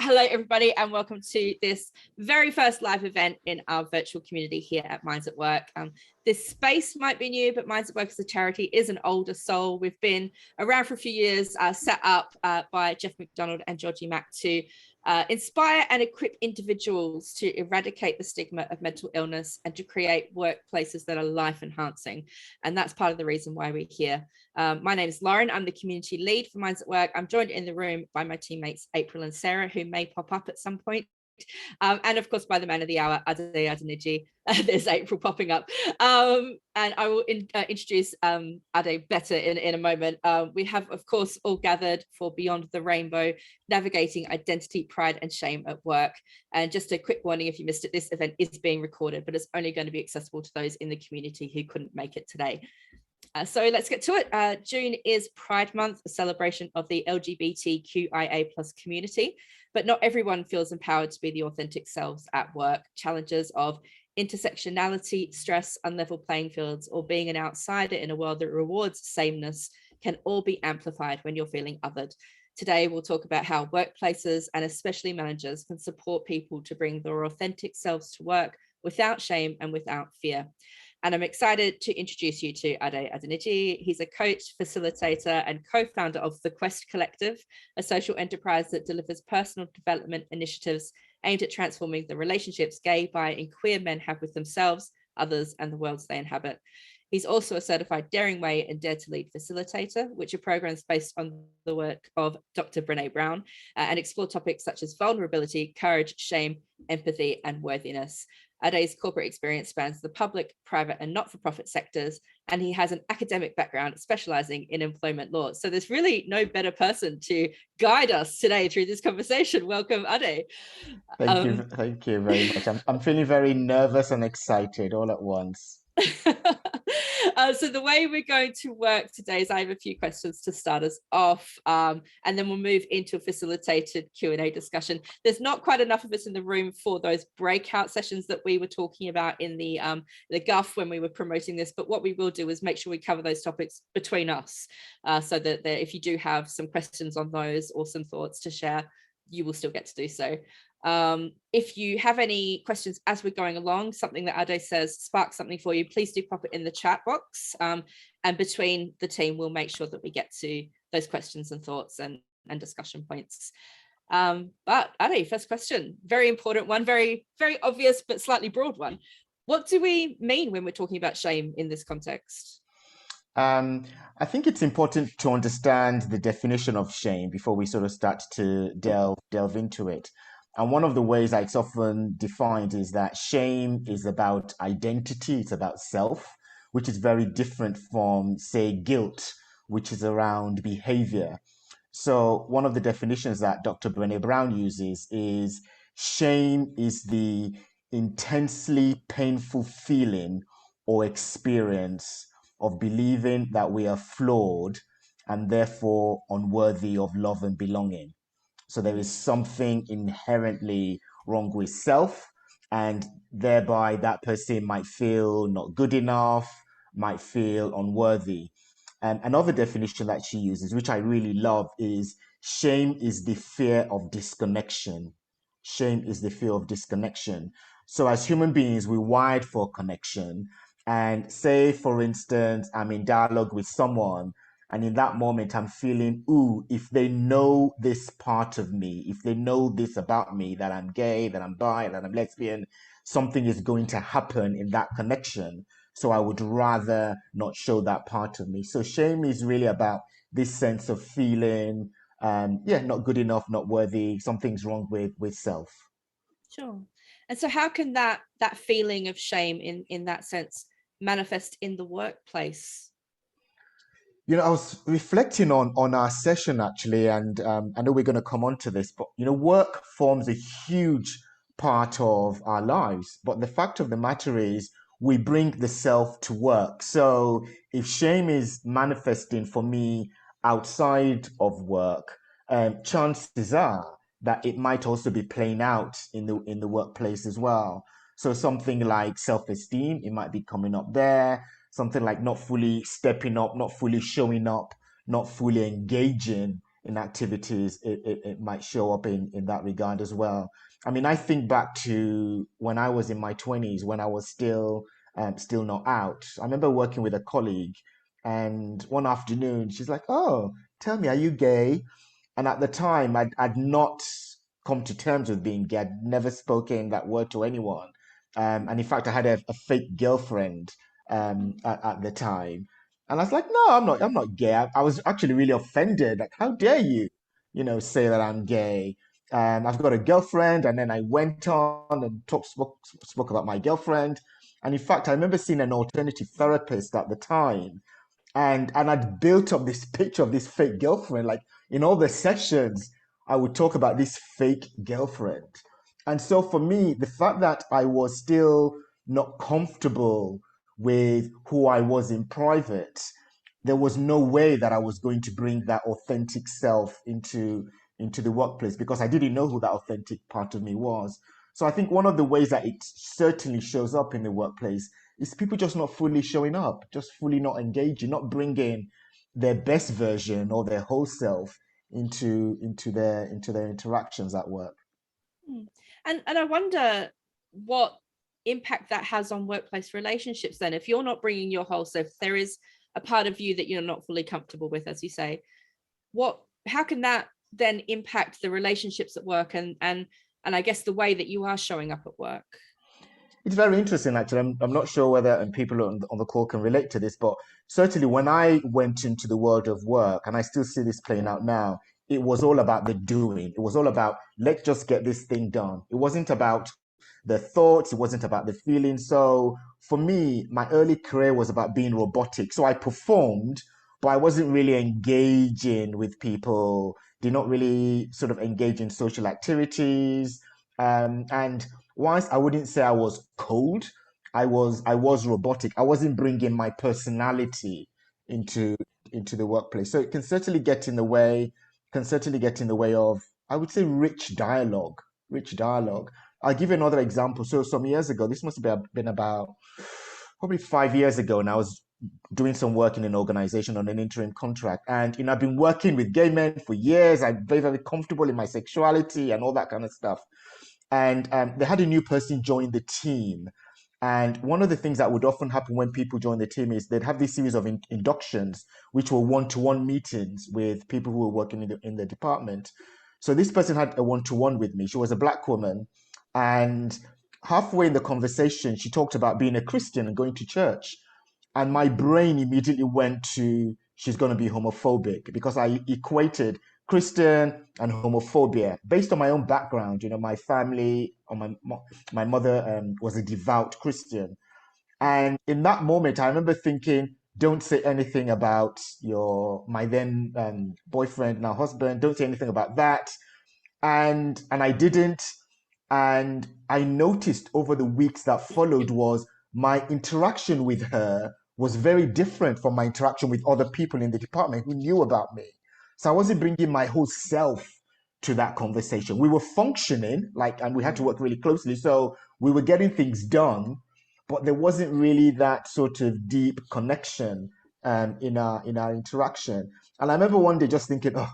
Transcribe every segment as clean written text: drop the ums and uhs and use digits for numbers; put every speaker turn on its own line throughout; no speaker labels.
Hello, everybody, and welcome to this very first live event in our virtual community here at Minds at Work. This space might be new, but Minds at Work as a charity is an older soul. We've been around for a few years, set up by Jeff McDonald and Georgie Mack to inspire and equip individuals to eradicate the stigma of mental illness and to create workplaces that are life enhancing. And that's part of the reason why we're here. My name is Lauren. I'm the community lead for Minds at Work. I'm joined in the room by my teammates, April and Sarah, who may pop up at some point. And of course, by the man of the hour, Adé Adéniji. There's April popping up. And I will introduce Adé better in a moment. We have, of course, all gathered for Beyond the Rainbow, navigating identity, pride and shame at work. And just a quick warning, if you missed it, this event is being recorded, but it's only going to be accessible to those in the community who couldn't make it today. So let's get to it. June is Pride Month, a celebration of the LGBTQIA+ community, but not everyone feels empowered to be the authentic selves at work. Challenges of intersectionality, stress, unlevel playing fields, or being an outsider in a world that rewards sameness can all be amplified when you're feeling othered. Today, we'll talk about how workplaces and especially managers can support people to bring their authentic selves to work without shame and without fear. And I'm excited to introduce you to Adé Adéniji. He's a coach, facilitator, and co-founder of The Quest Collective, a social enterprise that delivers personal development initiatives aimed at transforming the relationships gay, bi, and queer men have with themselves, others, and the worlds they inhabit. He's also a certified Daring Way and Dare to Lead facilitator, which are programs based on the work of Dr. Brené Brown and explore topics such as vulnerability, courage, shame, empathy, and worthiness. Adé's corporate experience spans the public, private, and not-for-profit sectors, and he has an academic background specializing in employment law. So there's really no better person to guide us today through this conversation. Welcome, Adé.
Thank you very much. I'm feeling very nervous and excited all at once.
So the way we're going to work today is I have a few questions to start us off, and then we'll move into a facilitated Q&A discussion. There's not quite enough of us in the room for those breakout sessions that we were talking about in the GUF when we were promoting this, but what we will do is make sure we cover those topics between us, so that if you do have some questions on those or some thoughts to share, you will still get to do so. If you have any questions as we're going along, something that Adé says sparks something for you, please do pop it in the chat box, and between the team we'll make sure that we get to those questions and thoughts and discussion points. But Adé, first question, very important one, very obvious but slightly broad one. What do we mean when we're talking about shame in this context?
I think it's important to understand the definition of shame before we sort of start to delve into it. And one of the ways that it's often defined is that shame is about identity, it's about self, which is very different from, say, guilt, which is around behavior. So one of the definitions that Dr. Brené Brown uses is shame is the intensely painful feeling or experience of believing that we are flawed and therefore unworthy of love and belonging. So there is something inherently wrong with self, and thereby that person might feel not good enough, might feel unworthy. And another definition that she uses, which I really love, is shame is the fear of disconnection. Shame is the fear of disconnection. So as human beings, we're wired for connection. And say, for instance, I'm in dialogue with someone, and in that moment, I'm feeling, ooh, if they know this part of me, if they know this about me, that I'm gay, that I'm bi, that I'm lesbian, something is going to happen in that connection. So I would rather not show that part of me. So shame is really about this sense of feeling, not good enough, not worthy, something's wrong with self.
Sure. And so how can that feeling of shame in that sense manifest in the workplace?
I was reflecting on our session actually, and I know we're going to come on to this, but work forms a huge part of our lives. But the fact of the matter is, we bring the self to work. So if shame is manifesting for me outside of work, chances are that it might also be playing out in the workplace as well. So something like self-esteem, it might be coming up there. Something like not fully stepping up, not fully showing up, not fully engaging in activities, it might show up in that regard as well. I mean, I think back to when I was in my 20s, when I was still not out. I remember working with a colleague, and one afternoon she's like, "Oh, tell me, are you gay?" And at the time, I'd not come to terms with being gay. I'd never spoken that word to anyone. And in fact, I had a fake girlfriend at the time. And I was like, no, I'm not gay. I was actually really offended. Like, how dare you, say that I'm gay? I've got a girlfriend. And then I went on and spoke about my girlfriend. And in fact, I remember seeing an alternative therapist at the time, and I'd built up this picture of this fake girlfriend. Like in all the sessions, I would talk about this fake girlfriend. And so for me, the fact that I was still not comfortable with who I was in private, there was no way that I was going to bring that authentic self into the workplace, because I didn't know who that authentic part of me was. So I think one of the ways that it certainly shows up in the workplace is people just not fully showing up, just fully not engaging, not bringing their best version or their whole self into their interactions at work.
Mm. And I wonder what impact that has on workplace relationships then. If you're not bringing your whole self, there is a part of you that you're not fully comfortable with, as you say, how can that then impact the relationships at work, and I guess the way that you are showing up at work?
It's very interesting, actually. I'm not sure whether people on the call can relate to this, but certainly when I went into the world of work, and I still see this playing out now, it was all about the doing. It was all about, let's just get this thing done. It wasn't about the thoughts, it wasn't about the feelings. So for me, my early career was about being robotic. So I performed, but I wasn't really engaging with people, did not really sort of engage in social activities. And whilst I wouldn't say I was cold, I was robotic. I wasn't bringing my personality into into the workplace. So it can certainly get in the way, can certainly get in the way of, I would say, rich dialogue, rich dialogue. I'll give you another example. So some years ago, this must have been about probably 5 years ago, and I was doing some work in an organization on an interim contract. And I've been working with gay men for years. I'm very, very comfortable in my sexuality and all that kind of stuff. And they had a new person join the team. And one of the things that would often happen when people join the team is they'd have this series of inductions, which were one-to-one meetings with people who were working in the department. So this person had a one-to-one with me. She was a black woman. And halfway in the conversation, she talked about being a Christian and going to church. And my brain immediately went to, she's going to be homophobic, because I equated Christian and homophobia based on my own background. My family, or my mother was a devout Christian. And in that moment, I remember thinking, don't say anything about my then boyfriend, now husband. Don't say anything about that. And I didn't. And I noticed over the weeks that followed was my interaction with her was very different from my interaction with other people in the department who knew about me. So I wasn't bringing my whole self to that conversation. We were functioning, and we had to work really closely. So we were getting things done, but there wasn't really that sort of deep connection in our interaction. And I remember one day just thinking, oh,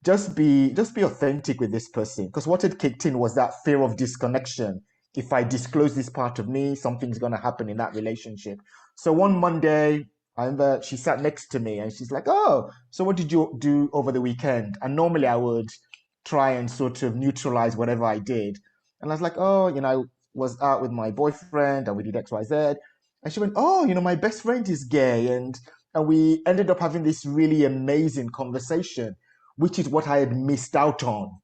just be authentic with this person, because what had kicked in was that fear of disconnection. If I disclose this part of me, something's going to happen in that relationship. So one Monday, I remember she sat next to me and she's like, oh, so what did you do over the weekend? And normally I would try and sort of neutralize whatever I did. And I was like, oh, I was out with my boyfriend and we did XYZ. And she went, oh, my best friend is gay. And we ended up having this really amazing conversation, which is what I had missed out on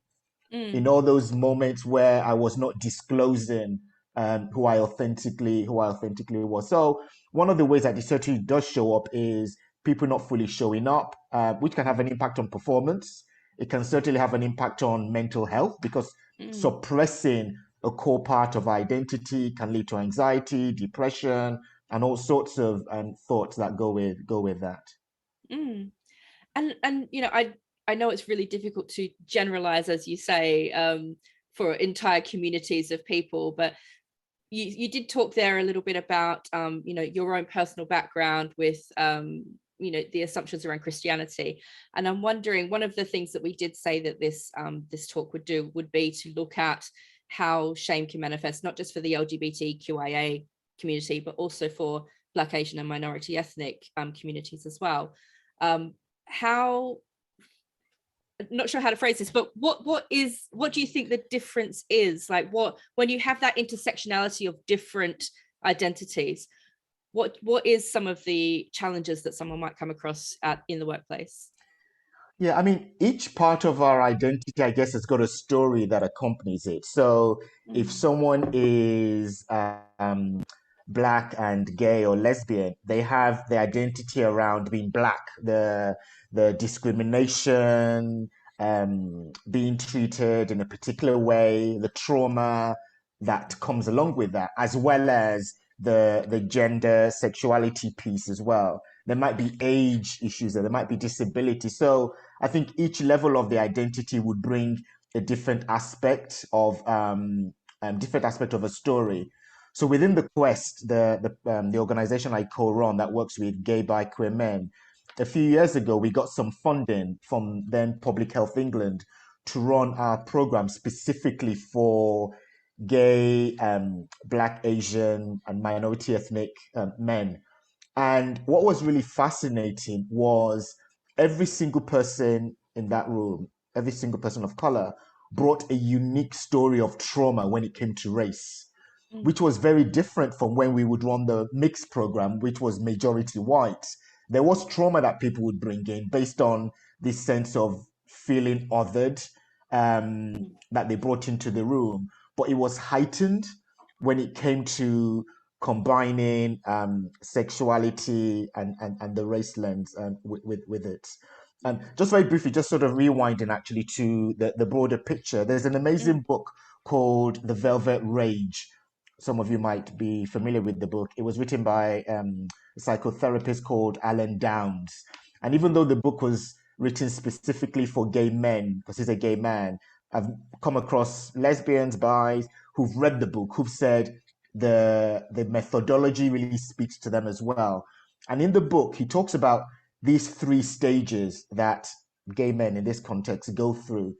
in all those moments where I was not disclosing who I authentically was. So one of the ways that it certainly does show up is people not fully showing up, which can have an impact on performance. It can certainly have an impact on mental health, because suppressing a core part of identity can lead to anxiety, depression, and all sorts of thoughts that go with that.
Mm. And I know it's really difficult to generalize, as you say, for entire communities of people, but you did talk there a little bit about your own personal background with the assumptions around Christianity. And I'm wondering, one of the things that we did say that this talk would do would be to look at how shame can manifest, not just for the LGBTQIA community, but also for Black, Asian and minority ethnic communities as well. How, not sure how to phrase this, but what do you think the difference is? Like, when you have that intersectionality of different identities, what is some of the challenges that someone might come across in the workplace?
Yeah, I mean, each part of our identity, I guess, has got a story that accompanies it. So if someone is black and gay or lesbian, they have the identity around being black, the discrimination, being treated in a particular way, the trauma that comes along with that, as well as the gender, sexuality piece as well. There might be age issues, there might be disability. So I think each level of the identity would bring a different aspect of a story. So within the Quest, the organization I co-run that works with gay, bi, queer men, a few years ago we got some funding from then Public Health England to run our program specifically for gay, Black, Asian, and minority ethnic men. And what was really fascinating was every single person in that room, every single person of color, brought a unique story of trauma when it came to race, which was very different from when we would run the mixed program, which was majority white. There was trauma that people would bring in based on this sense of feeling othered that they brought into the room, but it was heightened when it came to combining sexuality and the race lens with it. Just very briefly, just sort of rewinding actually to the broader picture, there's an amazing book called The Velvet Rage. Some of you might be familiar with the book. It was written by a psychotherapist called Alan Downs. And even though the book was written specifically for gay men, because he's a gay man, I've come across lesbians, bis, who've read the book, who've said the methodology really speaks to them as well. And in the book, he talks about these three stages that gay men in this context go through.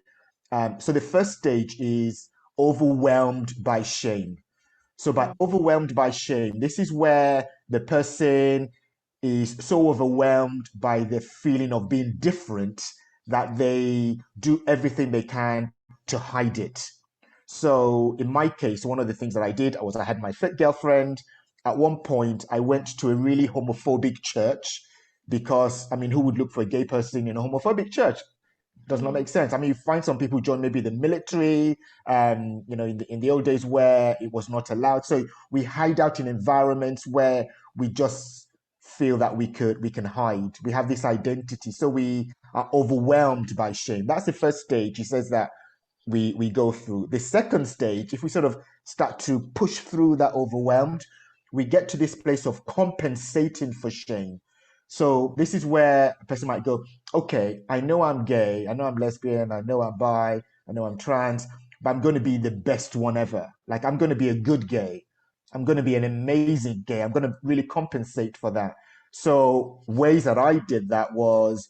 So the first stage is overwhelmed by shame. So by overwhelmed by shame, this is where the person is so overwhelmed by the feeling of being different that they do everything they can to hide it. So in my case, one of the things that I did was I had my fit girlfriend. At one point, I went to a really homophobic church because, I mean, who would look for a gay person in a homophobic church? Does not make sense. I mean, you find some people join maybe the military, in the old days where it was not allowed. So we hide out in environments where we just feel that we can hide. We have this identity. So we are overwhelmed by shame. That's the first stage. He says that we go through. The second stage, if we sort of start to push through that overwhelmed, we get to this place of compensating for shame. So this is where a person might go, okay, I know I'm gay, I know I'm lesbian, I know I'm bi, I know I'm trans, but I'm going to be the best one ever. Like, I'm going to be a good gay. I'm going to be an amazing gay. I'm going to really compensate for that. So ways that I did that was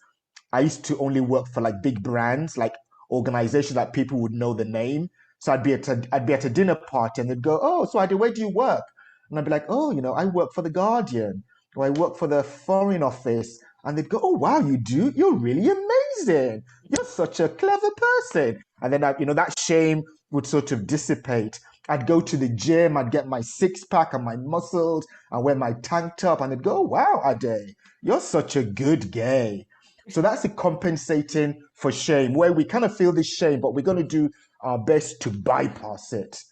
I used to only work for like big brands, like organizations that people would know the name. So I'd be at a dinner party and they'd go, "Oh, so Adi, where do you work?" And I'd be like, "Oh, I work for the Guardian or I work for the Foreign Office." And they'd go, "Oh, wow, you do? You're really amazing. You're such a clever person." And then that shame would sort of dissipate. I'd go to the gym, I'd get my six pack and my muscles, and wear my tank top, and they'd go, "Oh, wow, Ade, you're such a good gay." So that's a compensating for shame, where we kind of feel this shame, but we're going to do our best to bypass it.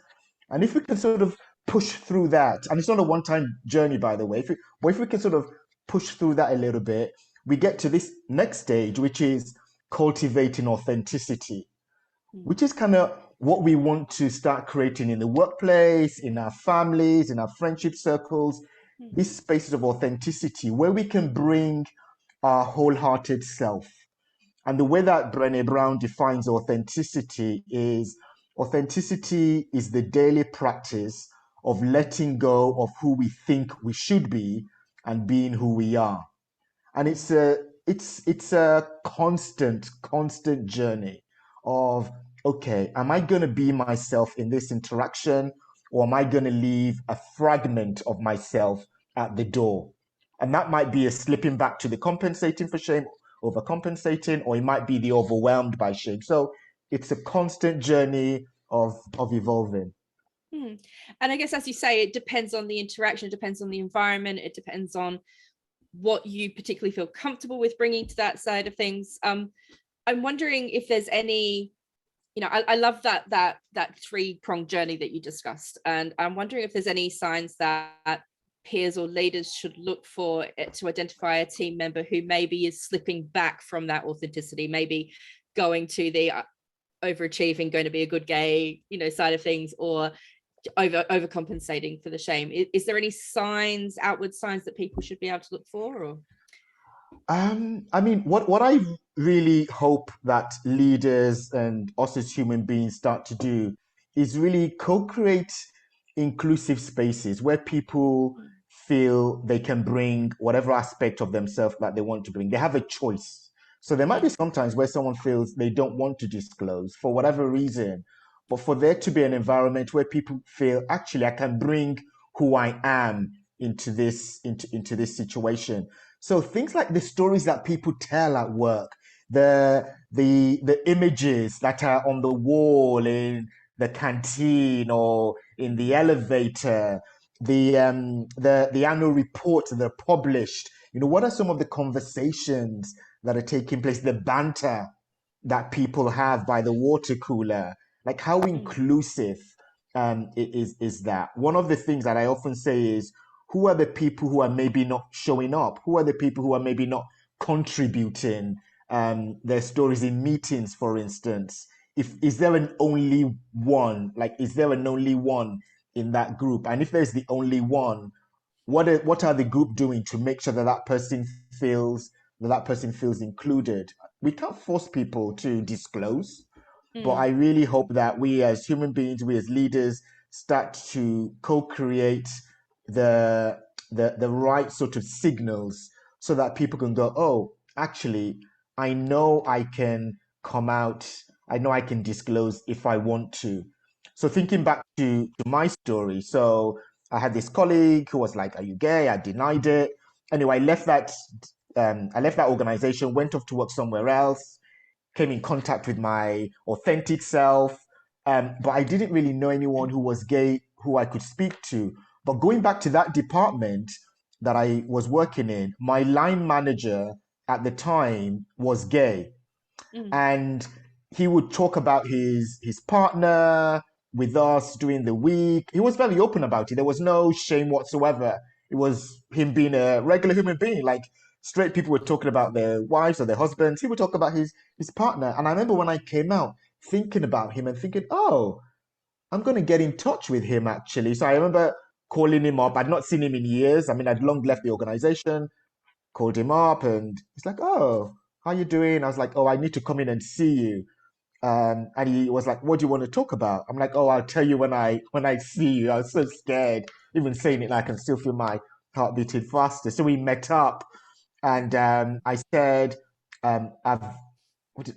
And if we can sort of push through that, and it's not a one-time journey, by the way, but if we can sort of push through that a little bit, we get to this next stage, which is cultivating authenticity, which is kind of what we want to start creating in the workplace, in our families, in our friendship circles, these spaces of authenticity where we can bring our wholehearted self. And the way that Brené Brown defines authenticity is the daily practice of letting go of who we think we should be and being who we are. And it's a constant journey of, okay, am I going to be myself in this interaction, or am I going to leave a fragment of myself at the door? And that might be a slipping back to the compensating for shame, overcompensating, or it might be the overwhelmed by shame. So it's a constant journey of evolving.
And I guess, as you say, it depends on the interaction, it depends on the environment, it depends on what you particularly feel comfortable with bringing to that side of things. I'm wondering if there's any, I love that three-pronged journey that you discussed, and I'm wondering if there's any signs that peers or leaders should look for to identify a team member who maybe is slipping back from that authenticity, maybe going to the overachieving, going to be a good gay, side of things, or overcompensating for the shame. Is there any signs, outward signs, that people should be able to look for? Or
I mean, what I really hope that leaders and us as human beings start to do is really co-create inclusive spaces where people feel they can bring whatever aspect of themselves that they want to bring. They have a choice. So there might be sometimes where someone feels they don't want to disclose for whatever reason, but for there to be an environment where people feel, actually, I can bring who I am into this situation. So things like the stories that people tell at work, the images that are on the wall in the canteen or in the elevator, the annual reports that are published. What are some of the conversations that are taking place, the banter that people have by the water cooler? Like, how inclusive is that? One of the things that I often say is, who are the people who are maybe not showing up? Who are the people who are maybe not contributing their stories in meetings, for instance? If is there an only one? Like, is there an only one in that group? And if there's the only one, what are the group doing to make sure that feels that person feels included? We can't force people to disclose, but I really hope that we as human beings, we as leaders, start to co-create the the right sort of signals so that people can go, oh, actually, I know I can come out, I know I can disclose if I want to. So thinking back to my story, so I had this colleague who was like, "Are you gay?" I denied it. Anyway, I left that organization, went off to work somewhere else, came in contact with my authentic self. But I didn't really know anyone who was gay who I could speak to. But going back to that department that I was working in, my line manager at the time was gay. And he would talk about his partner with us during the week. He was very open about it. There was no shame whatsoever. It was him being a regular human being. Like, straight people were talking about their wives or their husbands. He would talk about his partner. And I remember when I came out thinking about him and thinking, oh, I'm going to get in touch with him actually. So I remember calling him up. I'd not seen him in years. I mean, I'd long left the organization, called him up, and he's like, "Oh, how you doing?" I was like, "Oh, I need to come in and see you." And he was like, "What do you want to talk about?" I'm like, "Oh, I'll tell you when I see you." I was so scared, even saying it. Like, I can still feel my heart beating faster. So we met up, and I said, "I've."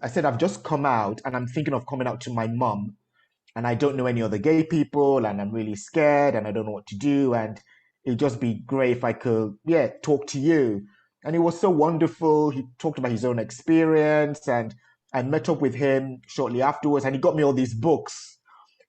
I said, "I've just come out, and I'm thinking of coming out to my mum, and I don't know any other gay people, and I'm really scared, and I don't know what to do, and it'd just be great if I could, yeah, talk to you." And it was so wonderful. He talked about his own experience, and I met up with him shortly afterwards, and he got me all these books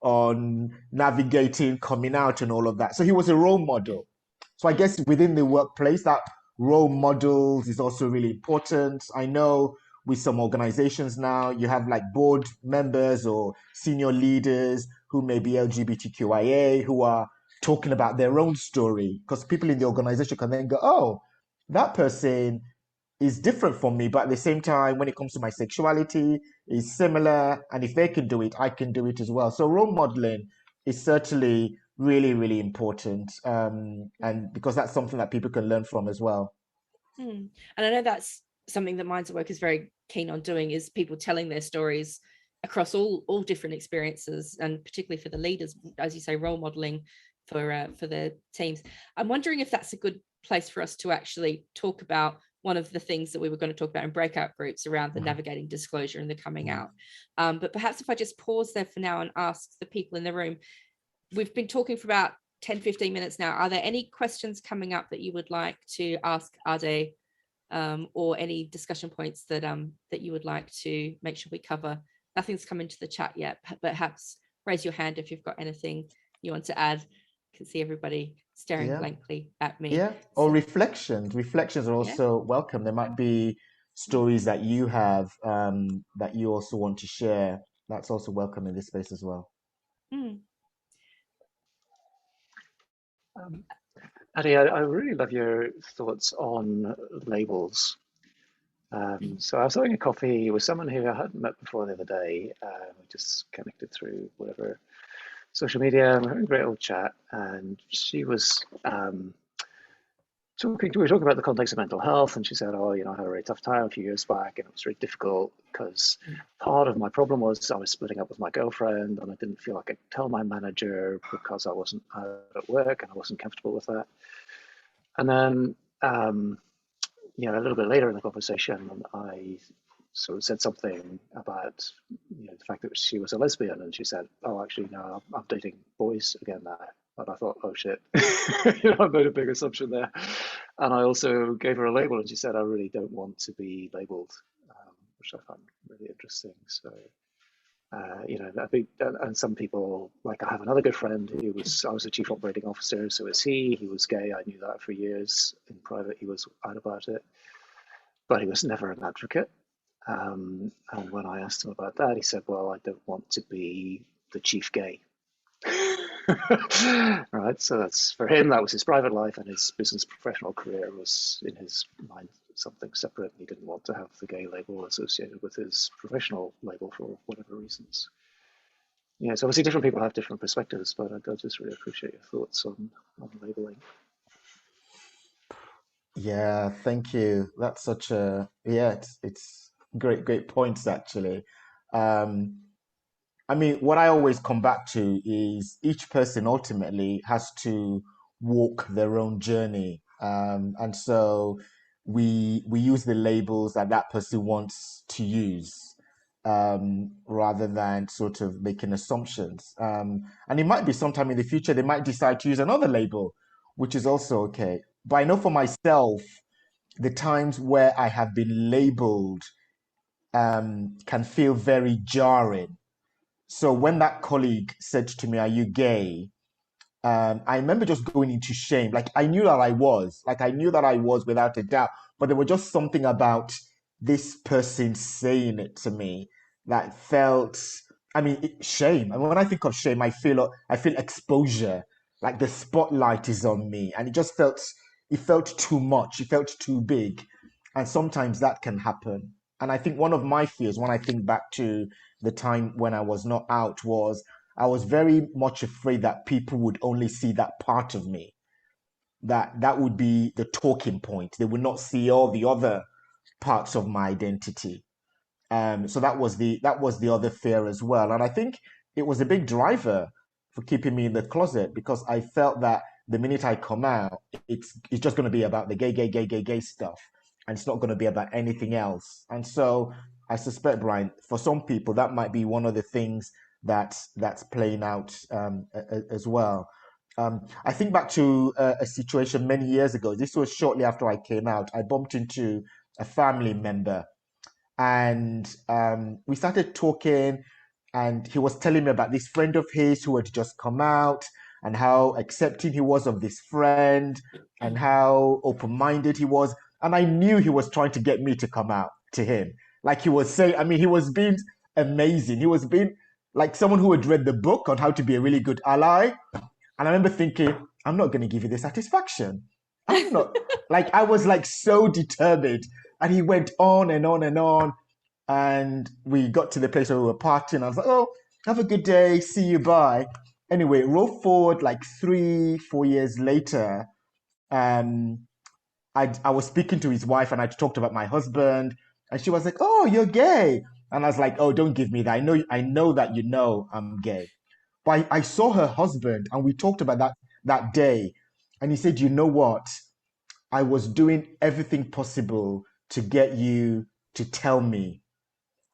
on navigating, coming out, and all of that. So he was a role model. So I guess within the workplace, that role models is also really important. I know with some organizations now, you have like board members or senior leaders who may be LGBTQIA who are talking about their own story, because people in the organization can then go, oh, that person is different from me, but at the same time, when it comes to my sexuality, is similar. And if they can do it, I can do it as well. So role modeling is certainly really, really important. And because that's something that people can learn from as well.
And I know that's something that Minds at Work is very keen on doing, is people telling their stories across all different experiences, and particularly for the leaders, as you say, role modeling for their teams. I'm wondering if that's a good place for us to actually talk about one of the things that we were going to talk about in breakout groups around the navigating disclosure and the coming out. But perhaps if I just pause there for now and ask the people in the room, we've been talking for about 10, 15 minutes now. Are there any questions coming up that you would like to ask Adé, or any discussion points that that you would like to make sure we cover? Nothing's come into the chat yet, but perhaps raise your hand if you've got anything you want to add. I can see everybody staring blankly at me.
Yeah, or reflections. Reflections are also welcome. There might be stories that you have that you also want to share. That's also welcome in this space as well.
Adé, I really love your thoughts on labels. So I was having a coffee with someone who I hadn't met before the other day. We just connected through whatever social media, and we were having a great old chat. And she was we were talking about the context of mental health, and she said, "Oh, you know, I had a really tough time a few years back, and it was really difficult because part of my problem was I was splitting up with my girlfriend, and I didn't feel like I could tell my manager because I wasn't out at work, and I wasn't comfortable with that." And then, you know, a little bit later in the conversation, I sort of said something about, you know, the fact that she was a lesbian, and she said, "Oh, actually, no, I'm dating boys again now." And I thought, oh shit, you know, I made a big assumption there. And I also gave her a label, and she said, "I really don't want to be labeled," which I found really interesting. So, you know, I think, and some people, like I have another good friend who I was a chief operating officer, so was he. He was gay. I knew that for years. In private, he was out about it, but he was never an advocate. And when I asked him about that, he said, "Well, I don't want to be the chief gay." Right, so that's for him. That was his private life, and his business professional career was in his mind something separate. He didn't want to have the gay label associated with his professional label for whatever reasons. Yeah, so obviously different people have different perspectives, but I just really appreciate your thoughts on labeling.
Yeah, thank you. That's such a it's great points actually. Um, I mean, what I always come back to is each person ultimately has to walk their own journey. And so we use the labels that that person wants to use, rather than sort of making assumptions. And it might be sometime in the future they might decide to use another label, which is also okay. But I know for myself, the times where I have been labeled can feel very jarring. So when that colleague said to me, "Are you gay?" I remember just going into shame. Like I knew that I was without a doubt, but there was just something about this person saying it to me that felt, I mean, shame. And when I think of shame, I feel exposure, like the spotlight is on me, and it felt too much. It felt too big, and sometimes that can happen. And I think one of my fears, when I think back to the time when I was not out, was I was very much afraid that people would only see that part of me, that would be the talking point. They would not see all the other parts of my identity. So that was the other fear as well. And I think it was a big driver for keeping me in the closet, because I felt that the minute I come out, it's just going to be about the gay stuff, and it's not going to be about anything else. And so I suspect, Brian, for some people that might be one of the things that's playing out as well. I think back to a situation many years ago. This was shortly after I came out. I bumped into a family member, and we started talking, and he was telling me about this friend of his who had just come out, and how accepting he was of this friend, and how open-minded he was. And I knew he was trying to get me to come out to him. Like he was saying, I mean, he was being amazing. He was being like someone who had read the book on how to be a really good ally. And I remember thinking, I'm not going to give you the satisfaction. I'm not. Like, I was like so determined. And he went on and on and on. And we got to the place where we were partying. I was like, "Oh, have a good day. See you. Bye." Anyway, roll forward like 3, 4 years later. Um, I was speaking to his wife, and I talked about my husband. And she was like, "Oh, you're gay." And I was like, "Oh, don't give me that. I know that you know I'm gay." But I saw her husband, and we talked about that day. And he said, "You know what? I was doing everything possible to get you to tell me.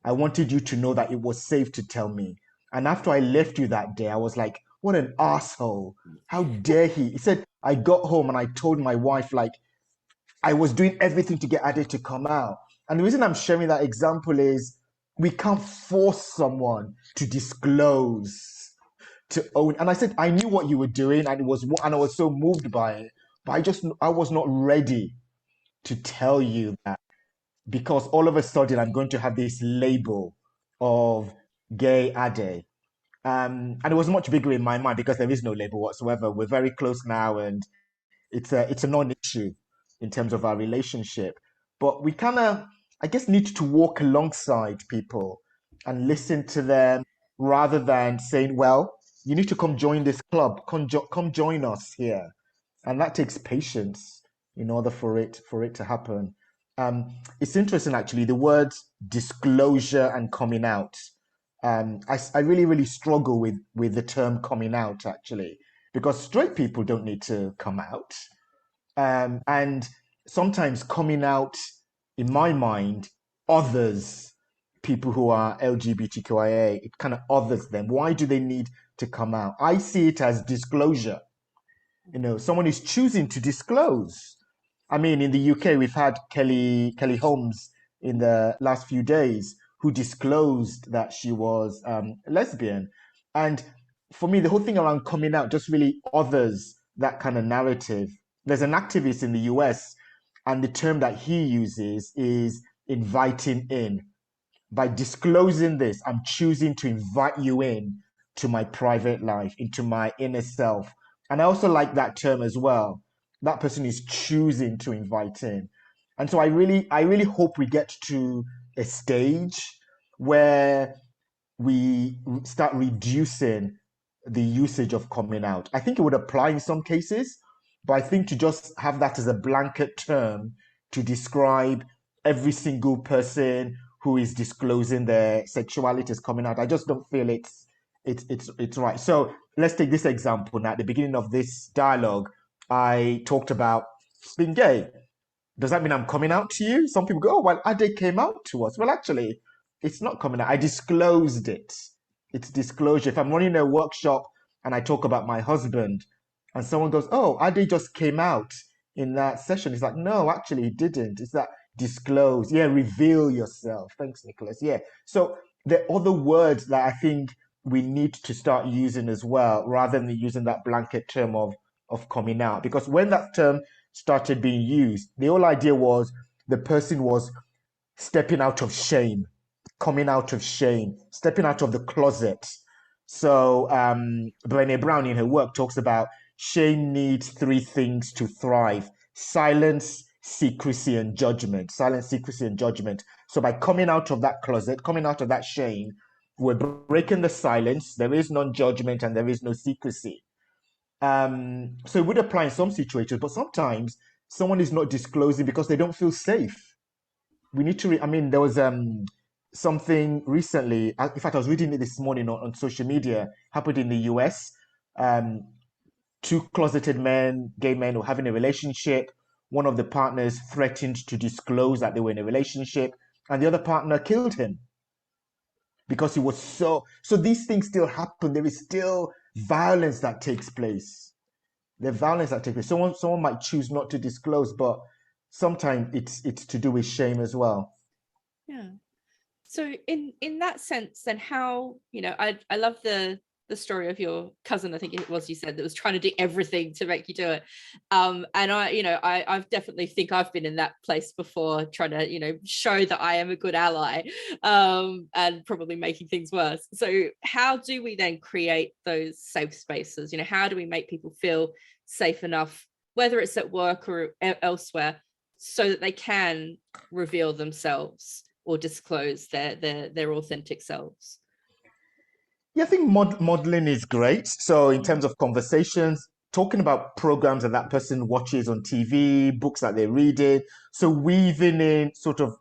I wanted you to know that it was safe to tell me. And after I left you that day, I was like, what an asshole. How dare he? He said, I got home and I told my wife, like, I was doing everything to get Adé to come out. And the reason I'm sharing that example is we can't force someone to disclose, to own. And I said, I knew what you were doing, and I was so moved by it, but I was not ready to tell you that, because all of a sudden I'm going to have this label of gay Adé. And it was much bigger in my mind because there is no label whatsoever. We're very close now, and it's a non-issue in terms of our relationship. But we kind of, I guess, need to walk alongside people and listen to them rather than saying, well, you need to come join this club, come join us here. And that takes patience in order for it to happen. It's interesting, actually, the words disclosure and coming out. I really, really struggle with the term coming out, actually, because straight people don't need to come out. And sometimes coming out, in my mind, others, people who are LGBTQIA, it kind of others them. Why do they need to come out? I see it as disclosure. Someone is choosing to disclose. I mean, in the UK, we've had Kelly Holmes in the last few days who disclosed that she was lesbian. And for me, the whole thing around coming out just really others that kind of narrative. There's an activist in the US, and the term that he uses is inviting in. By disclosing this, I'm choosing to invite you in to my private life, into my inner self. And I also like that term as well. That person is choosing to invite in. And so I really hope we get to a stage where we start reducing the usage of coming out. I think it would apply in some cases, but I think to just have that as a blanket term to describe every single person who is disclosing their sexuality as coming out, I just don't feel it's right. So let's take this example now. At the beginning of this dialogue, I talked about being gay. Does that mean I'm coming out to you? Some people go, oh, well, Adé came out to us. Well, actually, it's not coming out. I disclosed it. It's disclosure. If I'm running a workshop and I talk about my husband and someone goes, oh, Adé just came out in that session. It's like, no, actually, he didn't. It's that disclose. Yeah, reveal yourself. Thanks, Nicholas. Yeah. So there are other words that I think we need to start using as well, rather than using that blanket term of coming out. Because when that term started being used, the whole idea was the person was stepping out of shame, coming out of shame, stepping out of the closet. So Brené Brown in her work talks about shame needs three things to thrive: silence, secrecy, and judgment. Silence, secrecy, and judgment. So by coming out of that closet, coming out of that shame, we're breaking the silence. There is no judgment and there is no secrecy. So it would apply in some situations, but sometimes someone is not disclosing because they don't feel safe. We need to, I mean, there was something recently, in fact, I was reading it this morning on social media, happened in the US. Two closeted men, gay men, were having a relationship. One of the partners threatened to disclose that they were in a relationship, and the other partner killed him because he was so these things still happen. There is still violence that takes place. The violence that takes place. Someone might choose not to disclose, but sometimes it's to do with shame as well.
Yeah. So in that sense, then how, I love the story of your cousin, I think it was, you said, that was trying to do everything to make you do it. And I've definitely think I've been in that place before, trying to, show that I am a good ally, and probably making things worse. So how do we then create those safe spaces? How do we make people feel safe enough, whether it's at work or elsewhere, so that they can reveal themselves or disclose their authentic selves?
Yeah, I think modeling is great. So in terms of conversations, talking about programs that person watches on TV, books that they're reading. So weaving in sort of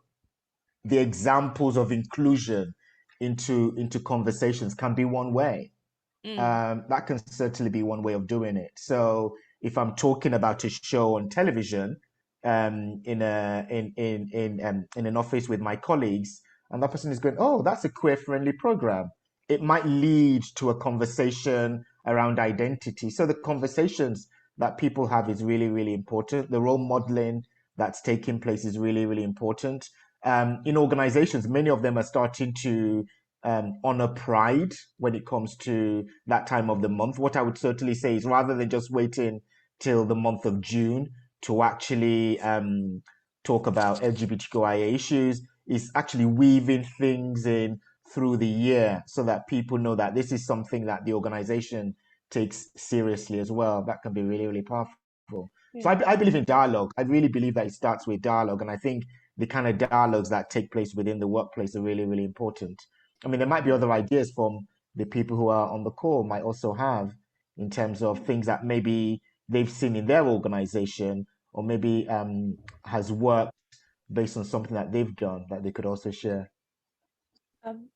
the examples of inclusion into conversations can be one way. That can certainly be one way of doing it. So if I'm talking about a show on television, in an office with my colleagues, and that person is going, "Oh, that's a queer-friendly program." It might lead to a conversation around identity. So the conversations that people have is really, really important. The role modeling that's taking place is really, really important. In organizations, many of them are starting to honor pride when it comes to that time of the month. What I would certainly say is, rather than just waiting till the month of June to actually talk about LGBTQIA issues, is actually weaving things in through the year so that people know that this is something that the organization takes seriously as well. That can be really, really powerful. So I believe in dialogue. I really believe that it starts with dialogue. And I think the kind of dialogues that take place within the workplace are really, really important. I mean, there might be other ideas from the people who are on the call might also have in terms of things that maybe they've seen in their organization, or maybe has worked based on something that they've done that they could also share.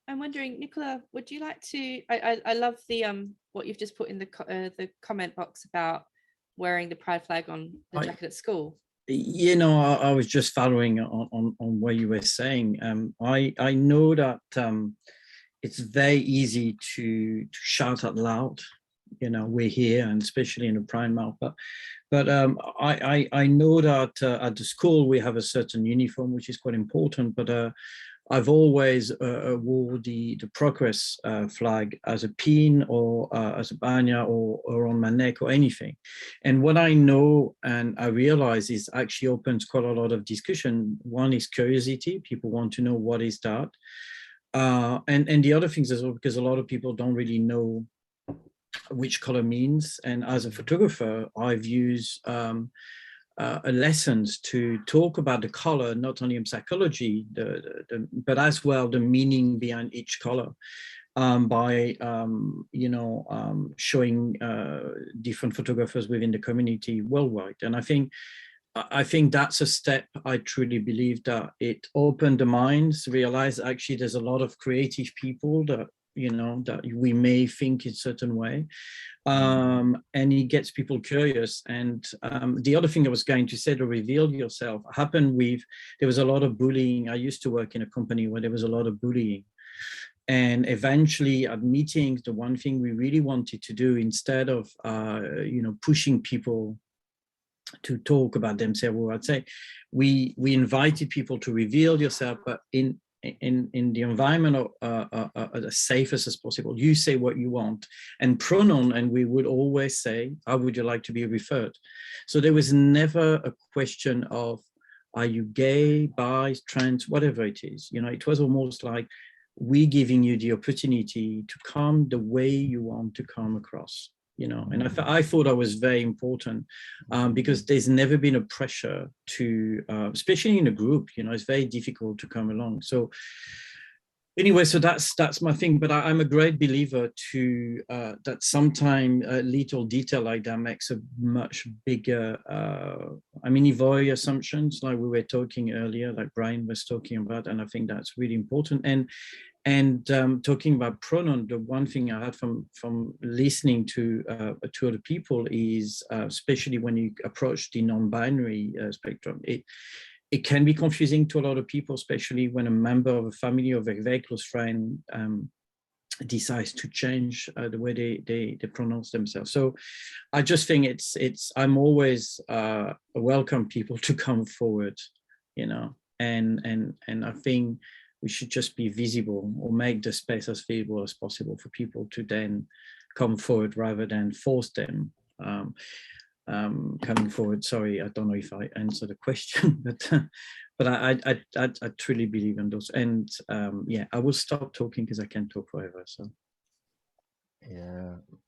I'm wondering, Nicola, would you like to? I love the what you've just put in the comment box about wearing the pride flag on the jacket at school.
You know, I was just following on what you were saying. I know that it's very easy to shout out loud. You know, we're here, and especially in a Pride Month. But I know that at the school we have a certain uniform, which is quite important. But I've always wore the progress flag as a pin, or as a banner, or on my neck, or anything. And what I know and I realize is actually opens quite a lot of discussion. One is curiosity. People want to know what is that. And the other things as well, because a lot of people don't really know which color means. And as a photographer, I've used lessons to talk about the color, not only in psychology, but as well the meaning behind each color, by showing different photographers within the community worldwide. And I think that's a step. I truly believe that it opened the minds, realize actually there's a lot of creative people that that we may think in a certain way, and it gets people curious. And the other thing I was going to say, to reveal yourself, happened with, there was a lot of bullying. I used to work in a company where there was a lot of bullying, and eventually at meetings, the one thing we really wanted to do, instead of pushing people to talk about themselves, well, I'd say we invited people to reveal yourself, but in the environment as safe as possible. You say what you want, and pronoun, and we would always say, how would you like to be referred? So there was never a question of, are you gay, bi, trans, whatever it is. It was almost like we giving you the opportunity to come the way you want to come across. And I thought that was very important, because there's never been a pressure to, especially in a group, it's very difficult to come along. So anyway, so that's my thing. But I'm a great believer to that sometimes a little detail like that makes a much bigger, avoid assumptions, like we were talking earlier, like Brian was talking about, and I think that's really important. And talking about pronoun, the one thing I had from listening to other people is, especially when you approach the non-binary spectrum, it can be confusing to a lot of people, especially when a member of a family or a very close friend decides to change the way they pronounce themselves. So I just think I'm always welcome people to come forward, and I think we should just be visible, or make the space as visible as possible for people to then come forward, rather than force them coming forward. Sorry, I don't know if I answered the question, but I truly believe in those. And I will stop talking because I can't talk forever. So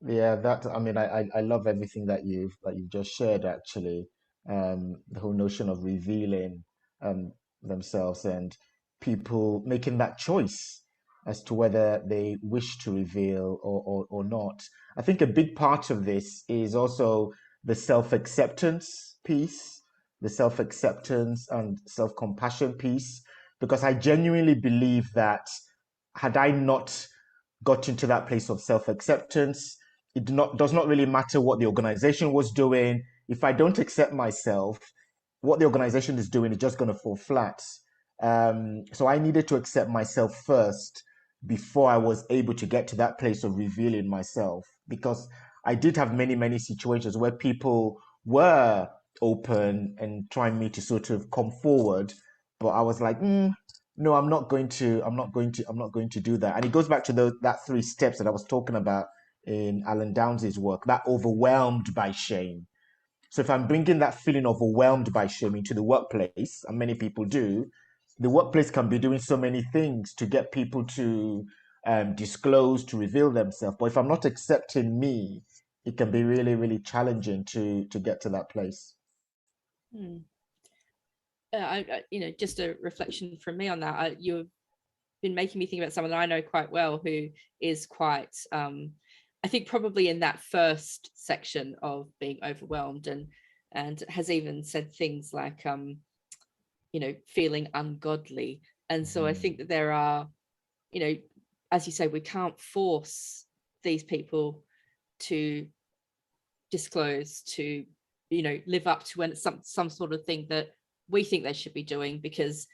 that, I mean, I love everything that you've just shared, actually. The whole notion of revealing themselves, and people making that choice as to whether they wish to reveal or not. I think a big part of this is also the self-acceptance piece, the self-acceptance and self-compassion piece, because I genuinely believe that had I not got into that place of self-acceptance, does not really matter what the organization was doing. If I don't accept myself, what the organization is doing is just going to fall flat. So I needed to accept myself first before I was able to get to that place of revealing myself, because I did have many, many situations where people were open and trying me to sort of come forward, but I was like, no, I'm not going to, I'm not going to do that. And it goes back to that 3 steps that I was talking about in Alan Downs' work, that overwhelmed by shame. So if I'm bringing that feeling of overwhelmed by shame into the workplace, and many people do, the workplace can be doing so many things to get people to disclose, to reveal themselves. But if I'm not accepting me, it can be really, really challenging to get to that place.
Just a reflection from me on that. You've been making me think about someone that I know quite well who is quite, I think probably in that first section of being overwhelmed, and has even said things like, feeling ungodly. And so I think that there are, as you say, we can't force these people to disclose, to, live up to when it's some sort of thing that we think they should be doing, because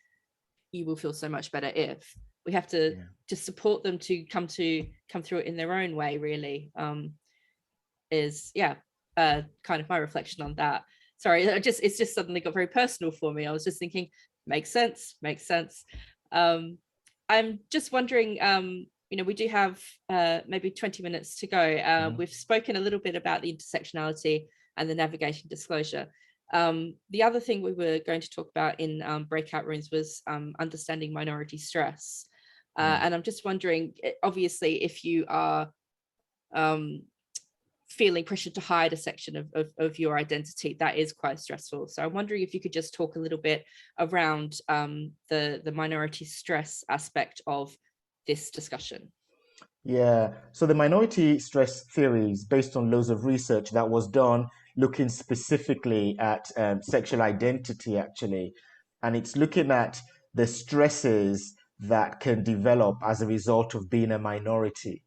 you will feel so much better if. We have to just support them to come through it in their own way, really. Is kind of my reflection on that. Sorry, it's just suddenly got very personal for me. I was just thinking, makes sense. I'm just wondering, we do have maybe 20 minutes to go. We've spoken a little bit about the intersectionality and the navigation disclosure. The other thing we were going to talk about in breakout rooms was understanding minority stress. And I'm just wondering, obviously, if you are feeling pressured to hide a section of your identity, that is quite stressful. So I'm wondering if you could just talk a little bit around the minority stress aspect of this discussion.
Yeah, so the minority stress theory is based on loads of research that was done looking specifically at sexual identity, actually. And it's looking at the stresses that can develop as a result of being a minority.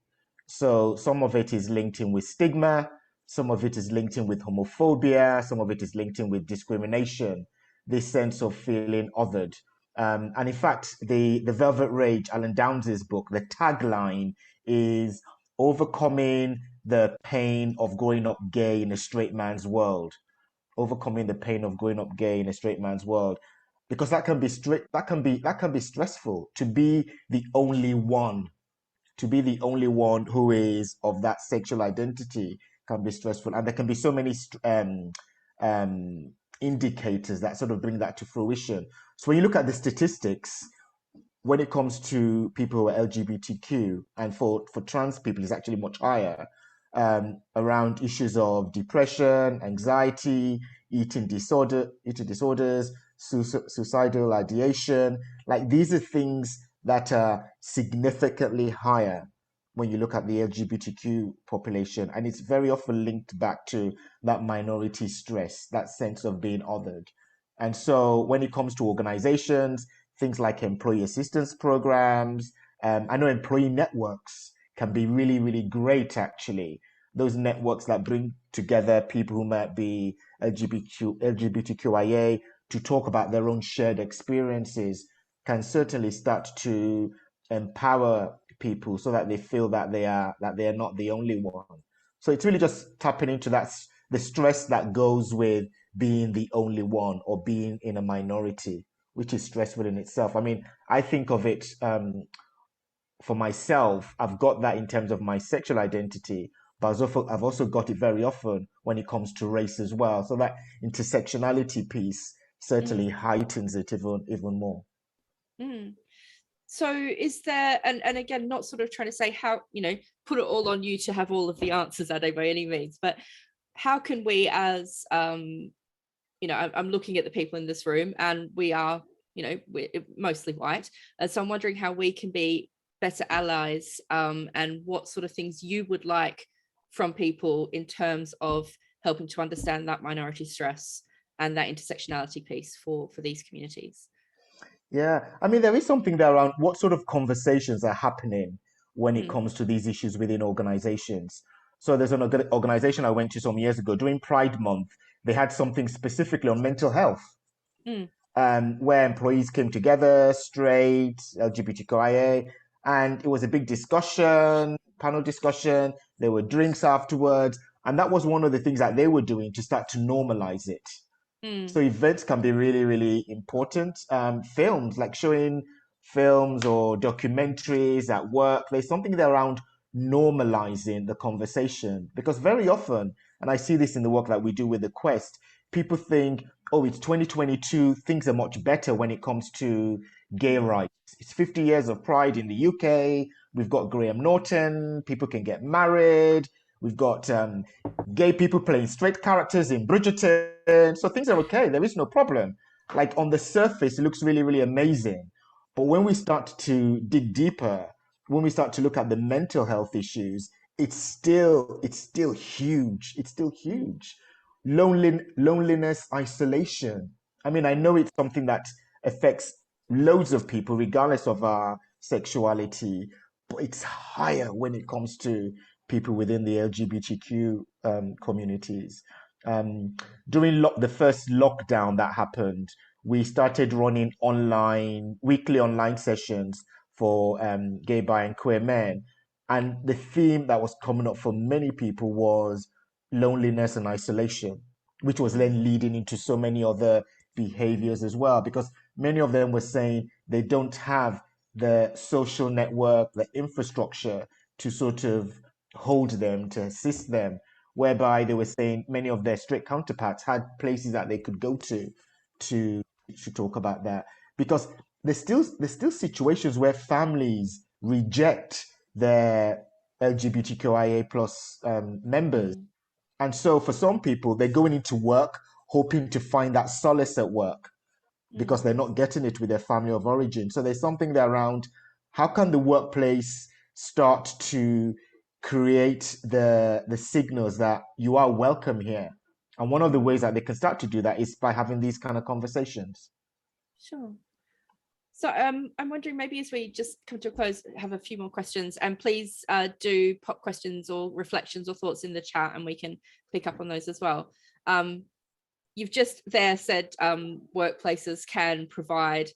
So some of it is linked in with stigma, some of it is linked in with homophobia, some of it is linked in with discrimination, this sense of feeling othered. And in fact, the Velvet Rage, Alan Downs' book, the tagline is overcoming the pain of growing up gay in a straight man's world. Overcoming the pain of growing up gay in a straight man's world, because that can be stressful to be the only one. To be the only one who is of that sexual identity can be stressful, and there can be so many indicators that sort of bring that to fruition. So when you look at the statistics, when it comes to people who are LGBTQ, and for trans people, it's actually much higher, around issues of depression, anxiety, eating disorders, suicidal ideation. Like, these are things that are significantly higher when you look at the LGBTQ population. And it's very often linked back to that minority stress, that sense of being othered. And so when it comes to organizations, things like employee assistance programs, I know employee networks can be really, really great, actually. Those networks that bring together people who might be LGBTQIA to talk about their own shared experiences can certainly start to empower people so that they feel that they are not the only one. So it's really just tapping into the stress that goes with being the only one or being in a minority, which is stressful in itself. I mean, I think of it for myself, I've got that in terms of my sexual identity, but I've also got it very often when it comes to race as well. So that intersectionality piece certainly heightens it even more.
So is there, and again, not sort of trying to say how, put it all on you to have all of the answers, Adé, by any means, but how can we as, I'm looking at the people in this room, and we are, we're mostly white. So I'm wondering how we can be better allies, and what sort of things you would like from people in terms of helping to understand that minority stress and that intersectionality piece for these communities.
Yeah, I mean, there is something there around what sort of conversations are happening when it comes to these issues within organizations. So there's an organization I went to some years ago during Pride Month. They had something specifically on mental health. where employees came together, straight, LGBTQIA, and it was a big discussion, panel discussion. There were drinks afterwards, and that was one of the things that they were doing to start to normalize it. So events can be really, really important. Films, like showing films or documentaries at work, there's something there around normalizing the conversation. Because very often, and I see this in the work that we do with the Quest, people think, oh, it's 2022, things are much better when it comes to gay rights. It's 50 years of pride in the UK. We've got Graham Norton, people can get married. We've got gay people playing straight characters in Bridgerton. So things are okay. There is no problem. Like on the surface, it looks really, really amazing. But when we start to dig deeper, when we start to look at the mental health issues, it's still huge. It's still huge. Loneliness, isolation. I mean, I know it's something that affects loads of people, regardless of our sexuality, but it's higher when it comes to people within the LGBTQ communities. During the first lockdown that happened, we started running weekly online sessions for gay, bi, and queer men. And the theme that was coming up for many people was loneliness and isolation, which was then leading into so many other behaviors as well, because many of them were saying they don't have the social network, the infrastructure to sort of hold them, to assist them, whereby they were saying many of their straight counterparts had places that they could go to talk about that. Because there's still situations where families reject their LGBTQIA plus members. And so for some people, they're going into work hoping to find that solace at work because they're not getting it with their family of origin. So there's something there around how can the workplace start to create the signals that you are welcome here. And one of the ways that they can start to do that is by having these kind of conversations.
Sure. So I'm wondering, maybe as we just come to a close, have a few more questions, and please do pop questions or reflections or thoughts in the chat, and we can pick up on those as well. You've just there said workplaces can provide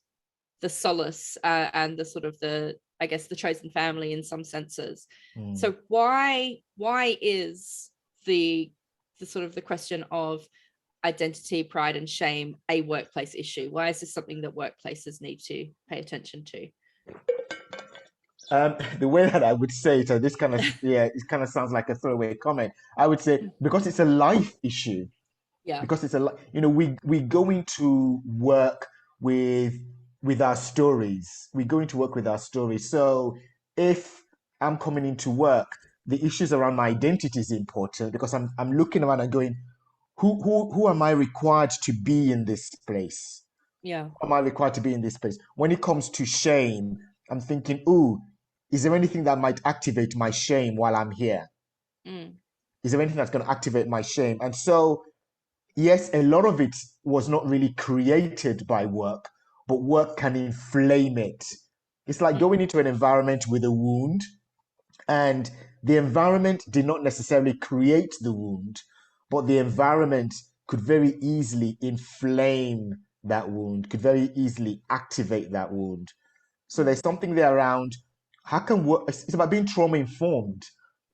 the solace and the sort of I guess the chosen family in some senses. So why is the sort of the question of identity, pride, and shame a workplace issue? Why is this something that workplaces need to pay attention to?
The way that I would say it, this kind of it kind of sounds like a throwaway comment. I would say because it's a life issue.
Yeah.
Because it's we go into work with our stories. We go into work with our stories. So if I'm coming into work, the issues around my identity is important because I'm looking around and going, who am I required to be in this place?
Yeah.
Who am I required to be in this place? When it comes to shame, I'm thinking, ooh, is there anything that might activate my shame while I'm here? Is there anything that's going to activate my shame? And so, yes, a lot of it was not really created by work, but work can inflame it. It's like going into an environment with a wound, and the environment did not necessarily create the wound, but the environment could very easily inflame that wound, could very easily activate that wound. So there's something there around how can work, it's about being trauma informed.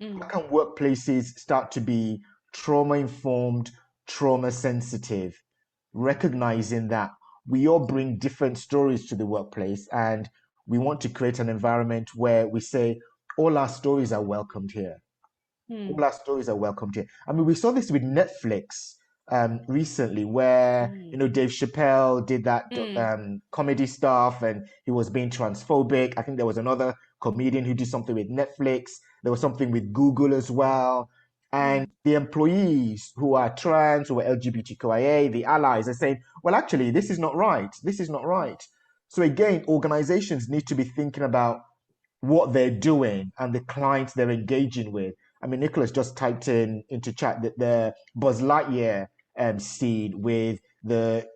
How can workplaces start to be trauma informed, trauma sensitive, recognizing that we all bring different stories to the workplace and we want to create an environment where we say all our stories are welcomed here. All our stories are welcomed here. I mean, we saw this with Netflix recently, where Dave Chappelle did that comedy stuff, and he was being transphobic. I think there was another comedian who did something with Netflix. There was something with Google as well. And the employees who are trans, who are LGBTQIA, the allies are saying, well, actually, this is not right. This is not right. So again, organizations need to be thinking about what they're doing and the clients they're engaging with. I mean, Nicholas just typed into chat that the Buzz Lightyear scene with the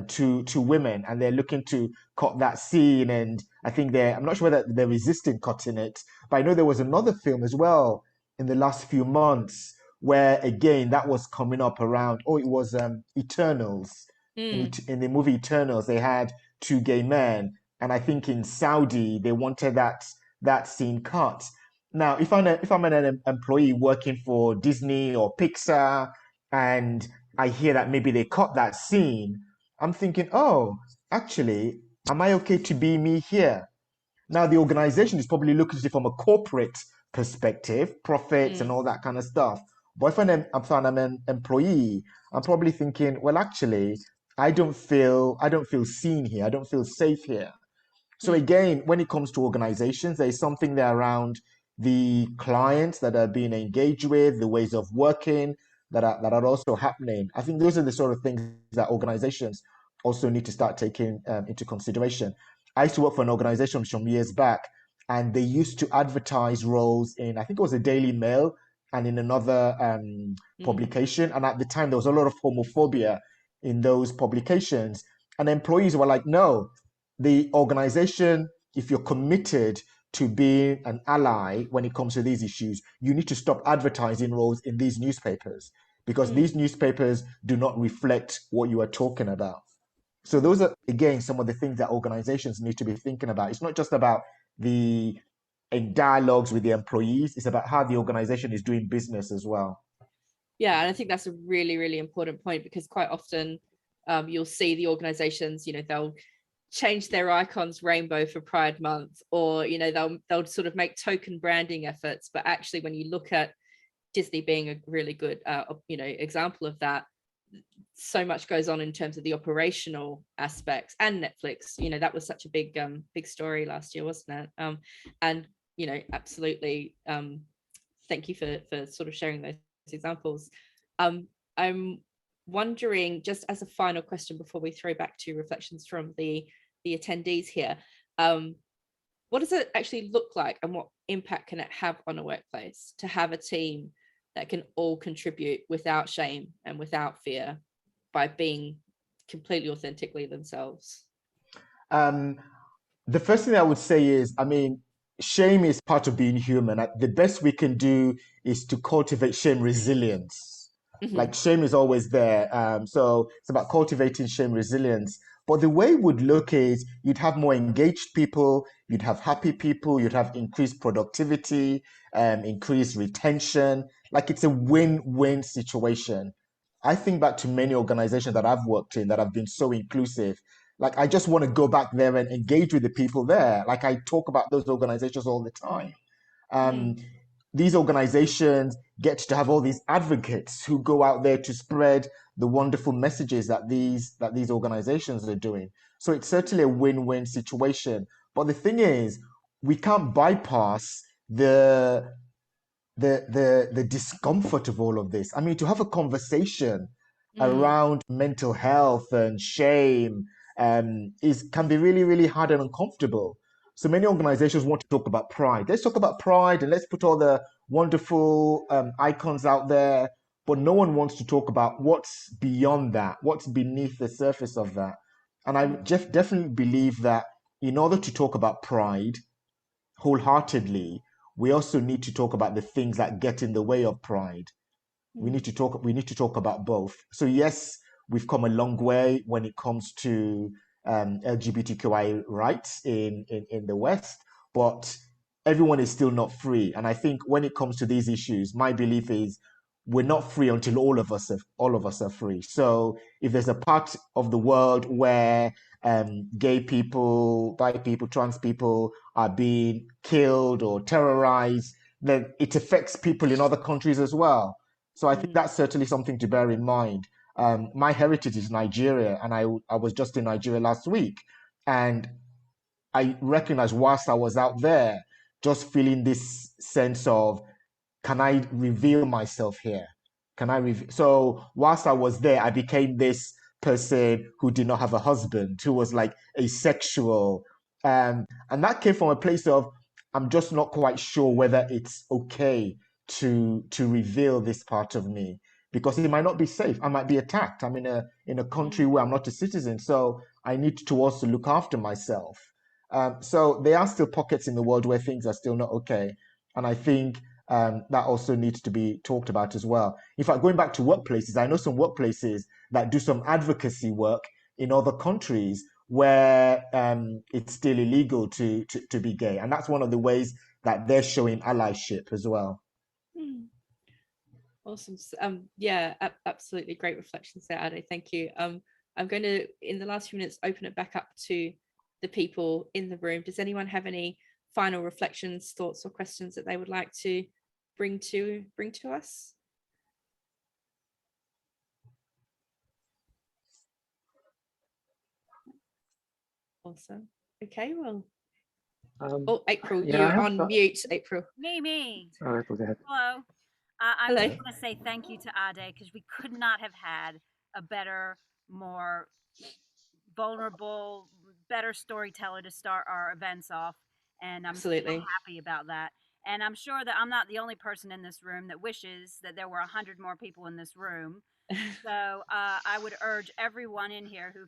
two women, and they're looking to cut that scene. And I think I'm not sure whether they're resisting cutting it, but I know there was another film as well in the last few months where again that was coming up around. Oh, it was Eternals. In the movie Eternals, they had two gay men, and I think in Saudi they wanted that scene cut. Now, if I'm an employee working for Disney or Pixar, and I hear that maybe they cut that scene, I'm thinking, oh, actually, am I okay to be me here? Now, the organization is probably looking at it from a corporate perspective, profits and all that kind of stuff. But if I'm an employee, I'm probably thinking, well, actually, I don't feel seen here. I don't feel safe here. So again, when it comes to organizations, there's something there around the clients that are being engaged with, the ways of working that are also happening. I think those are the sort of things that organizations also need to start taking into consideration. I used to work for an organization some years back, and they used to advertise roles in, I think it was a Daily Mail and in another publication. And at the time, there was a lot of homophobia in those publications. And employees were like, no, the organization, if you're committed to being an ally when it comes to these issues, you need to stop advertising roles in these newspapers because these newspapers do not reflect what you are talking about. So those are, again, some of the things that organizations need to be thinking about. It's not just about the dialogues with the employees, it's about how the organization is doing business as well.
Yeah, and I think that's a really, really important point, because quite often you'll see the organizations, they'll change their icons rainbow for Pride Month, or they'll sort of make token branding efforts, but actually when you look at Disney being a really good example of that, so much goes on in terms of the operational aspects, and Netflix, that was such a big story last year, wasn't it? And absolutely, thank you for sort of sharing those examples. I'm wondering, just as a final question before we throw back to reflections from the attendees here, what does it actually look like, and what impact can it have on a workplace to have a team that can all contribute without shame and without fear, by being completely authentically themselves?
The first thing I would say is, shame is part of being human. The best we can do is to cultivate shame resilience. Like, shame is always there. So it's about cultivating shame resilience. But the way it would look is you'd have more engaged people, you'd have happy people, you'd have increased productivity, increased retention. Like, it's a win-win situation. I think back to many organizations that I've worked in that have been so inclusive. Like, I just want to go back there and engage with the people there. Like, I talk about those organizations all the time. These organizations get to have all these advocates who go out there to spread the wonderful messages that these organizations are doing. So it's certainly a win-win situation. But the thing is, we can't bypass the discomfort of all of this. To have a conversation around mental health and shame can be really, really hard and uncomfortable. So many organizations want to talk about pride. Let's talk about pride and let's put all the wonderful icons out there, but no one wants to talk about what's beyond that, what's beneath the surface of that. And I definitely believe that in order to talk about pride wholeheartedly, we also need to talk about the things that get in the way of pride. We need to talk about both. So yes, we've come a long way when it comes to LGBTQIA rights in the West, but everyone is still not free. And I think when it comes to these issues, my belief is we're not free until all of us are free. So if there's a part of the world where gay people, bi people, trans people are being killed or terrorized, then it affects people in other countries as well. So I think that's certainly something to bear in mind. My heritage is Nigeria, and I was just in Nigeria last week, and I recognized whilst I was out there, just feeling this sense of, can I reveal myself here? So whilst I was there, I became this person who did not have a husband, who was like asexual. And that came from a place of, I'm just not quite sure whether it's okay to reveal this part of me, because it might not be safe. I might be attacked. I'm in a country where I'm not a citizen, so I need to also look after myself. So there are still pockets in the world where things are still not okay. And I think that also needs to be talked about as well. In fact, going back to workplaces, I know some workplaces that do some advocacy work in other countries where it's still illegal to be gay. And that's one of the ways that they're showing allyship as well.
Awesome. Yeah, absolutely great reflections there, Adé. Thank you. I'm going to, in the last few minutes, open it back up to the people in the room. Does anyone have any final reflections, thoughts, or questions that they would like to bring to us? Awesome. Okay, well. Oh, April,
yeah,
you're on mute, April.
Me.
All right, go ahead.
Hello. I
Hello.
just want to say thank you to Adé, because we could not have had a better, more vulnerable, better storyteller to start our events off. And I'm so happy about that. And I'm sure that I'm not the only person in this room that wishes that there were 100 more people in this room. So I would urge everyone in here who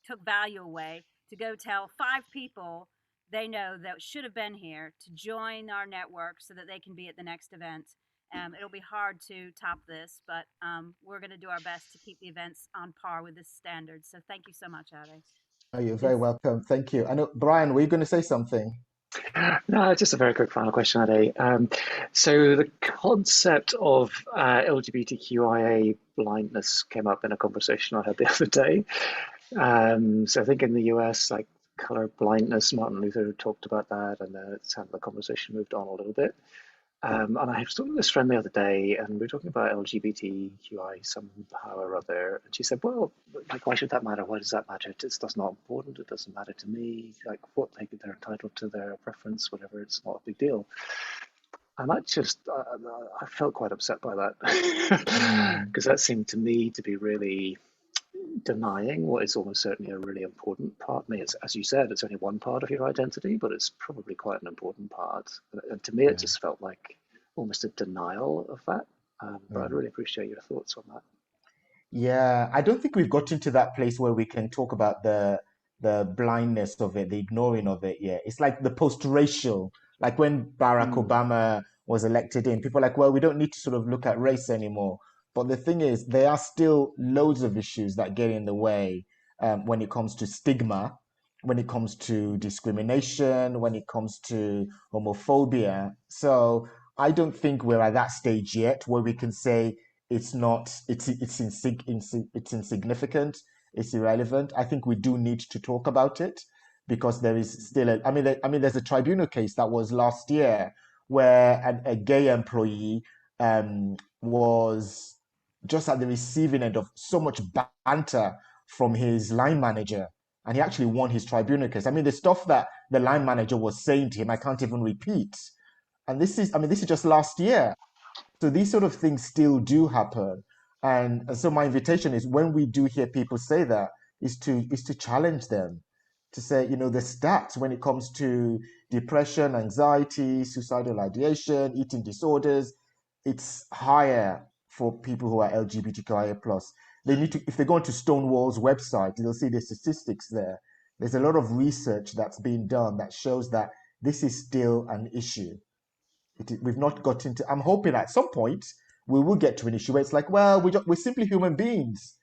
took value away to go tell 5 people they know that should have been here to join our network so that they can be at the next event. It'll be hard to top this, but we're going to do our best to keep the events on par with this standard. So thank you so much, Adé.
Oh, you're very welcome. Thank you. I know, Brian, were you going to say something?
No, just a very quick final question, Adé. So the concept of LGBTQIA blindness came up in a conversation I had the other day. So I think in the US, like color blindness, Martin Luther talked about that, and then it's kind of the conversation moved on a little bit. And I was talking to this friend the other day, and we were talking about LGBTQI somehow or other. And she said, well, like, why should that matter? Why does that matter? It's just not important. It doesn't matter to me. Like, what, they're entitled to their preference, whatever. It's not a big deal. And that just, I felt quite upset by that, because that seemed to me to be really denying what is almost certainly a really important part. I mean, it's, as you said, it's only one part of your identity, but it's probably quite an important part. And to me, it just felt like almost a denial of that. But I'd really appreciate your thoughts on that.
Yeah, I don't think we've gotten to that place where we can talk about the blindness of it, the ignoring of it yet. It's like the post-racial, like when Barack Obama was elected in, people are like, well, we don't need to sort of look at race anymore. But the thing is, there are still loads of issues that get in the way when it comes to stigma, when it comes to discrimination, when it comes to homophobia. So I don't think we're at that stage yet where we can say it's not, it's insignificant, it's irrelevant. I think we do need to talk about it because there is still I mean, there's a tribunal case that was last year where a gay employee was just at the receiving end of so much banter from his line manager, and he actually won his tribunal case. I mean, the stuff that the line manager was saying to him, I can't even repeat. And this is just last year. So these sort of things still do happen. And so my invitation is, when we do hear people say that, is to challenge them, to say, the stats when it comes to depression, anxiety, suicidal ideation, eating disorders, it's higher for people who are LGBTQIA plus. They need to, if they go onto Stonewall's website, they'll see the statistics there. There's a lot of research that's being done that shows that this is still an issue. We've not got into. I'm hoping at some point we will get to an issue where it's like, well, we're simply human beings.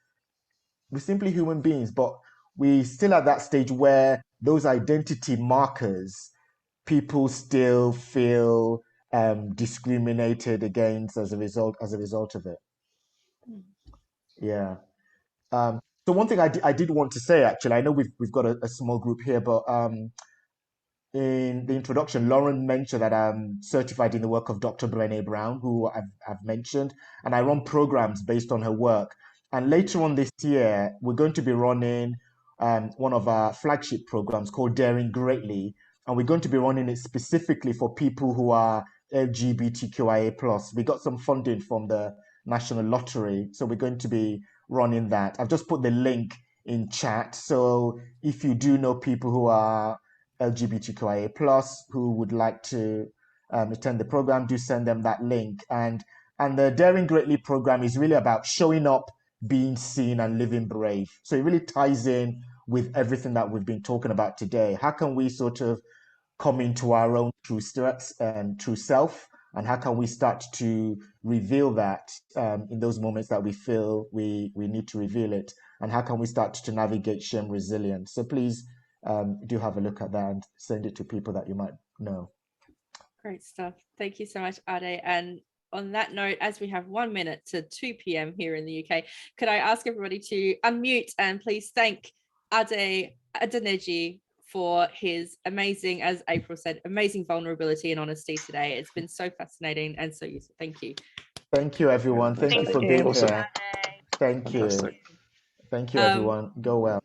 We're simply human beings, but we still at that stage where those identity markers, people still feel discriminated against as a result of it. Yeah. So one thing I did want to say, actually, I know we've got a small group here, but in the introduction, Lauren mentioned that I'm certified in the work of Dr. Brené Brown, who I've mentioned, and I run programs based on her work. And later on this year, we're going to be running one of our flagship programs called Daring Greatly, and we're going to be running it specifically for people who are LGBTQIA+. We got some funding from the National Lottery, so we're going to be running that. I've just put the link in chat, so if you do know people who are LGBTQIA+ who would like to attend the program, do send them that link. And the Daring Greatly program is really about showing up, being seen, and living brave. So it really ties in with everything that we've been talking about today. How can we sort of come into our own true self And how can we start to reveal that in those moments that we feel we need to reveal it? And how can we start to navigate shame resilience? So please do have a look at that and send it to people that you might know.
Great stuff. Thank you so much, Adé. And on that note, as we have 1 minute to 2 p.m. here in the UK, could I ask everybody to unmute and please thank Adé Adéniji for his amazing, as April said, amazing vulnerability and honesty today. It's been so fascinating and so useful. Thank you.
Thank you, everyone. Thank you for being here. Thank you.
Fantastic.
Thank you, everyone. Go well.